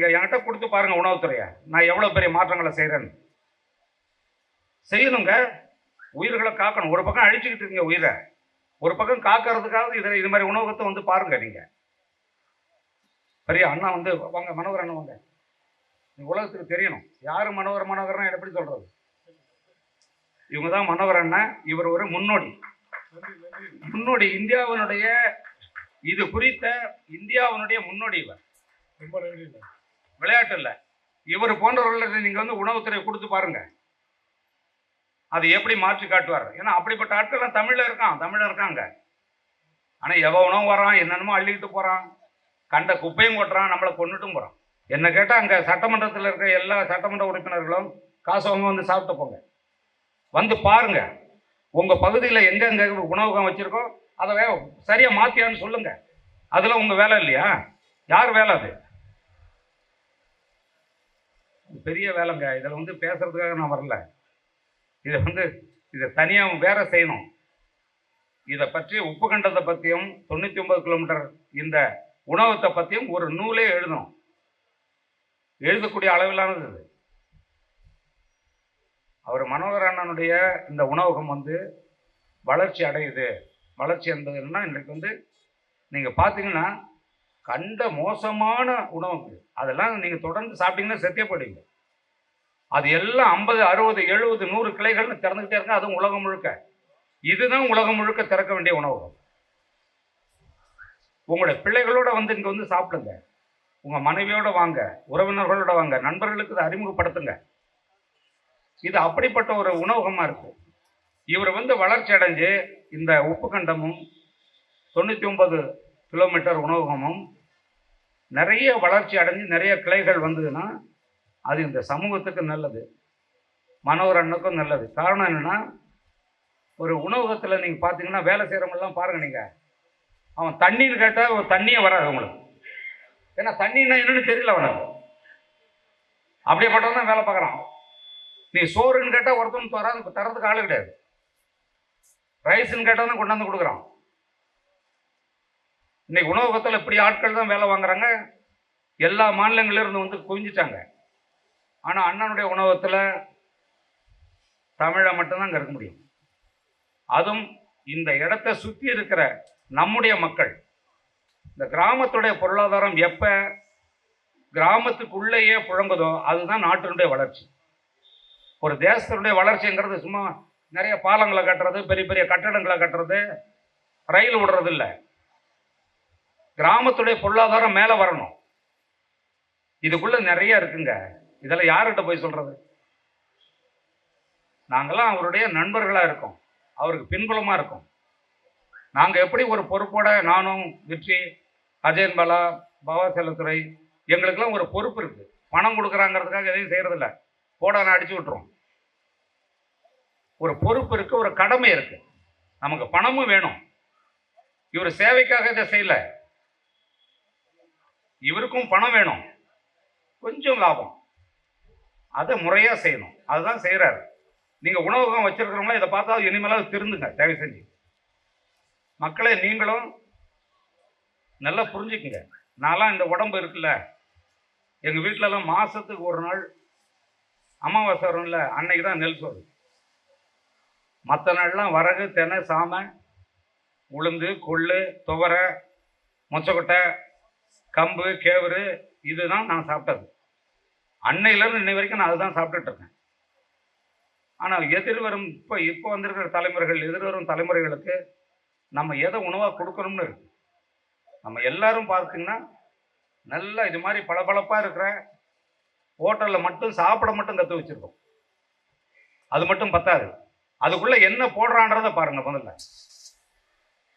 நீங்கள் என்கிட்ட கொடுத்து பாருங்கள் உணவுத்துறையை, நான் எவ்வளோ பெரிய மாற்றங்களை செய்கிறேன்னு. செய்யணுங்க, உயிர்களை காக்கணும். ஒரு பக்கம் அழிச்சுக்கிட்டு இருக்கீங்க உயிரை, ஒரு பக்கம் காக்கிறதுக்காக இது மாதிரி உணவகத்தை வந்து பாருங்க. நீங்கள் பெரிய அண்ணா வந்து வாங்க, மனோகர் அண்ணன் வாங்க, உலகத்துக்கு தெரியணும் யாரு மனோகர்னா எப்படி சொல்றது. இவங்க தான் மனோகர் அண்ணன். இவர் ஒரு முன்னோடி. இந்தியாவினுடைய இது குறித்த இந்தியாவினுடைய முன்னோடி. இவர் விளையாட்டு இல்லை, இவர் போன்றவர்கள் நீங்க வந்து உணவுத்துறை கொடுத்து பாருங்க, அது எப்படி மாற்றி காட்டுவார். ஏன்னா அப்படிப்பட்ட ஆட்கள் தமிழ்ல இருக்காங்க. ஆனா எவனோ வரான், என்னென்னமோ அள்ளிக்கிட்டு போறான், கண்ட குப்பையும் கொட்டுறான், நம்மளை கொண்டுட்டும் போறான். என்ன கேட்டா அங்க சட்டமன்றத்தில் இருக்க எல்லா சட்டமன்ற உறுப்பினர்களும் காசு வாங்க வந்து சாப்பிட்டு போங்க, வந்து பாருங்க உங்க பகுதியில் எங்கெங்க உணவகம் வச்சிருக்கோம் அதை சரியா மாத்தியான்னு சொல்லுங்க. அதுல உங்க வேலை இல்லையா? யார் வேலை? அது பெரிய வேலைங்க. இதில் வந்து பேசுறதுக்காக நான் வரல. இதை தனியா வேற செய்யணும். இதை பற்றி உப்பு கண்டத்தை பற்றியும் 99 கிலோமீட்டர் இந்த உணவகத்தை பற்றியும் ஒரு நூலே எழுதணும். எழுதக்கூடிய அளவிலானது இது. அவர் மனோகர் அண்ணனுடைய இந்த உணவகம் வந்து வளர்ச்சி அடையுது. வளர்ச்சி என்பதுன்னா இன்றைக்கு வந்து நீங்கள் பார்த்தீங்கன்னா கண்ட மோசமான உணவுக்கு அதெல்லாம் நீங்கள் தொடர்ந்து சாப்பிட்டீங்கன்னா செத்தே போயிடுங்க. அது எல்லாம் 50, 60, 70, 100 கிளைகள்னு திறந்துக்கிட்டே இருக்க. அதுவும் உலகம் முழுக்க. இதுதான் உலகம் முழுக்க திறக்க வேண்டிய உணவகம். உங்களுடைய பிள்ளைகளோட வந்து இங்கே வந்து சாப்பிடுங்க, உங்கள் மனைவியோட வாங்க, உறவினர்களோட வாங்க, நண்பர்களுக்கு இதை அறிமுகப்படுத்துங்க. இது அப்படிப்பட்ட ஒரு உணவகமாக இருக்கும். இவர் வந்து வளர்ச்சி அடைஞ்சு இந்த உப்பு கண்டமும் 99 கிலோமீட்டர் உணவகமும் நிறைய வளர்ச்சி அடைஞ்சு நிறைய கிளைகள் வந்ததுன்னா அது இந்த சமூகத்துக்கு நல்லது, மனோகர் அண்ணனுக்கும் நல்லது. காரணம் என்னன்னா, ஒரு உணவகத்தில் நீங்கள் பார்த்தீங்கன்னா வேலை செய்கிறவங்கெல்லாம் பாருங்க, நீங்கள் அவன் தண்ணின்னு கேட்டால் ஒரு தண்ணியே வராது உங்களுக்கு. ஏன்னா தண்ணின்னா என்னன்னு தெரியல அவனுக்கு. அப்படியேப்பட்டவன் தான் வேலை பார்க்குறான். நீ சோறுன்னு கேட்டால் ஒருத்தவனுக்கு வராது, தரத்துக்கு ஆளு கிடையாது. ரைஸ்ன்னு கேட்டால் தான் கொண்டாந்து கொடுக்குறான். இன்னைக்கு உணவகத்தில் இப்படி ஆட்கள் தான் வேலை வாங்குறாங்க. எல்லா மாநிலங்களிலிருந்து வந்து குவிஞ்சிட்டாங்க. ஆனால் அண்ணனுடைய உணவகத்தில் தமிழை மட்டும்தான் அங்கே இருக்க முடியும். அதுவும் இந்த இடத்தை சுற்றி இருக்கிற நம்முடைய மக்கள். இந்த கிராமத்துடைய பொருளாதாரம் எப்போ கிராமத்துக்குள்ளேயே புழங்குதோ அதுதான் நாட்டினுடைய வளர்ச்சி. ஒரு தேசத்தினுடைய வளர்ச்சிங்கிறது சும்மா நிறைய பாலங்களை கட்டுறது, பெரிய பெரிய கட்டடங்களை கட்டுறது, ரயில் விடுறது இல்லை. கிராமத்துடைய பொருளாதாரம் மேலே வரணும். இதுக்குள்ள நிறைய இருக்குங்க. இதெல்லாம் யார்கிட்ட போய் சொல்றது? நாங்கெல்லாம் அவருடைய நண்பர்களாக இருக்கோம், அவருக்கு பின்புலமாக இருக்கோம். நாங்கள் எப்படி ஒரு பொறுப்போட, நானும் வெற்றி, அஜயன் பாலா, பவா செல்லத்துறை, எங்களுக்கெல்லாம் ஒரு பொறுப்பு இருக்குது. பணம் கொடுக்குறாங்கிறதுக்காக எதையும் செய்கிறதில்ல, போட நான் அடிச்சு விட்டுருவோம். ஒரு பொறுப்பு இருக்குது, ஒரு கடமை இருக்குது. நமக்கு பணமும் வேணும். இவர் சேவைக்காக இதை செய்யல, இவருக்கும் பணம் வேணும், கொஞ்சம் லாபம், அதை முறையாக செய்யணும். அதுதான் செய்கிறாரு. நீங்கள் உணவகம் வச்சிருக்கிறவங்களா இதை பார்த்தா இனிமேலாவது திருந்துங்க, தயவு செஞ்சு. மக்களை நீங்களும் நல்லா புரிஞ்சுக்குங்க. நான்லாம் இந்த உடம்பு இருக்குல்ல, எங்கள் வீட்டிலலாம் மாதத்துக்கு ஒரு நாள் அமாவாசை வரும்ல, அன்னைக்கு தான் நெல் சோறு. மற்ற நாள்லாம் வரகு, தெனை, சாமை, உளுந்து, கொள்ளு, துவரை, மொச்சக்கொட்டை, கம்பு, கேவரு, இதுதான் நான் சாப்பிட்டது. அன்னையிலேருந்து இன்னை வரைக்கும் நான் அதுதான் சாப்பிட்டுட்டு இருக்கேன். ஆனால் எதிர்வரும் இப்போ வந்திருக்கிற தலைமுறைகள், எதிர்வரும் தலைமுறைகளுக்கு நம்ம எதை உணவாக கொடுக்கணும்னு இருக்கு. நம்ம எல்லாரும் பார்த்தீங்கன்னா நல்லா இது மாதிரி பளபளப்பாக இருக்கிற ஹோட்டலில் மட்டும் சாப்பிட மட்டும் கற்று வச்சுருக்கோம். அது மட்டும் பத்தாது, அதுக்குள்ளே என்ன போடுறான்றதை பாருங்கள் முதல்ல.